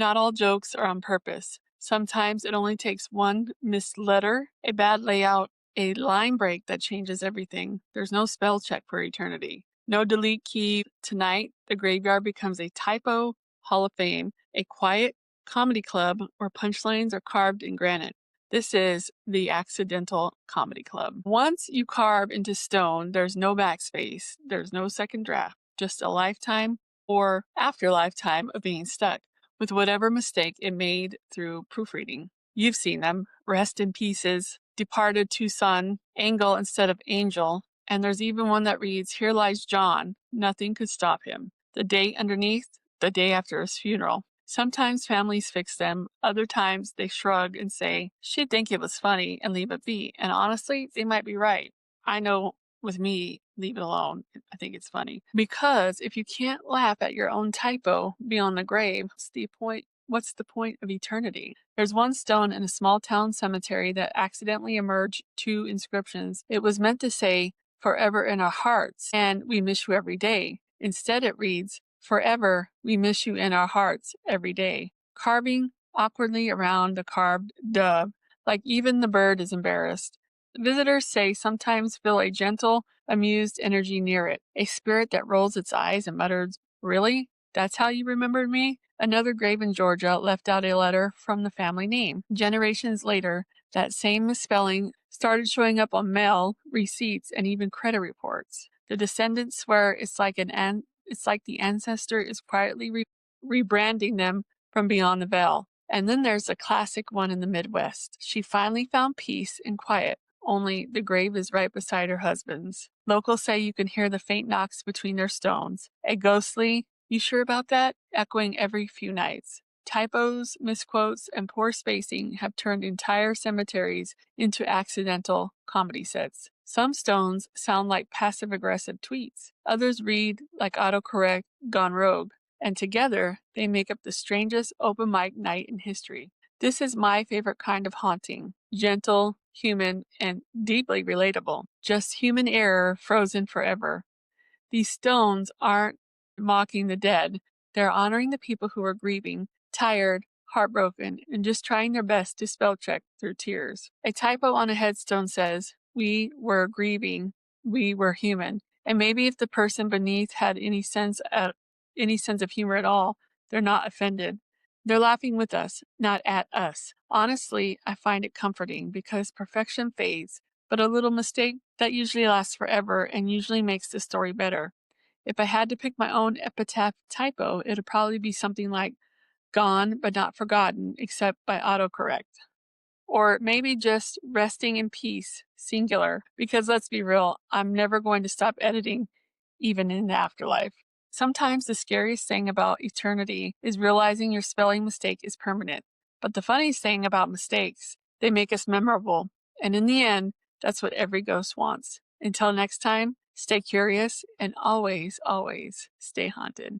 Not all jokes are on purpose. Sometimes it only takes one missed letter, a bad layout, a line break that changes everything. There's no spell check for eternity. No delete key. Tonight, the graveyard becomes a typo hall of fame, a quiet comedy club where punchlines are carved in granite. This is the Accidental Comedy Club. Once you carve into stone, there's no backspace, there's no second draft, just a lifetime or after lifetime of being stuck with whatever mistake it made through proofreading. You've seen them. Rest in pieces, departed to sun, angle instead of angel, and there's even one that reads, Here lies John, nothing could stop him. The date underneath, the day after his funeral. Sometimes families fix them, other times they shrug and say, she'd think it was funny and leave it be. And honestly, they might be right. I know with me, leave it alone. I think it's funny. Because if you can't laugh at your own typo beyond the grave, what's the point of eternity? There's one stone in a small town cemetery that accidentally emerged two inscriptions. It was meant to say, forever in our hearts, and we miss you every day. Instead, it reads, Forever, we miss you in our hearts every day. Carving awkwardly around the carved dove, like even the bird is embarrassed. Visitors say sometimes feel a gentle, amused energy near it, a spirit that rolls its eyes and mutters, Really? That's how you remembered me? Another grave in Georgia left out a letter from the family name. Generations later, that same misspelling started showing up on mail, receipts, and even credit reports. The descendants swear it's like the ancestor is quietly rebranding them from beyond the veil. And then there's a classic one in the Midwest. She finally found peace and quiet, only the grave is right beside her husband's. Locals say you can hear the faint knocks between their stones, a ghostly, you sure about that? Echoing every few nights. Typos, misquotes, and poor spacing have turned entire cemeteries into accidental comedy sets. Some stones sound like passive-aggressive tweets. Others read like autocorrect gone rogue. And together, they make up the strangest open mic night in history. This is my favorite kind of haunting. Gentle, human, and deeply relatable. Just human error frozen forever. These stones aren't mocking the dead. They're honoring the people who are grieving, tired, heartbroken, and just trying their best to spell check through tears. A typo on a headstone says, We were grieving, we were human. And maybe if the person beneath had any sense of humor at all, they're not offended. They're laughing with us, not at us. Honestly, I find it comforting because perfection fades, but a little mistake that usually lasts forever and usually makes the story better. If I had to pick my own epitaph typo, it'd probably be something like gone but not forgotten except by autocorrect. Or maybe just resting in peace, singular, because let's be real, I'm never going to stop editing, even in the afterlife. Sometimes the scariest thing about eternity is realizing your spelling mistake is permanent. But the funniest thing about mistakes, they make us memorable. And in the end, that's what every ghost wants. Until next time, stay curious and always, always stay haunted.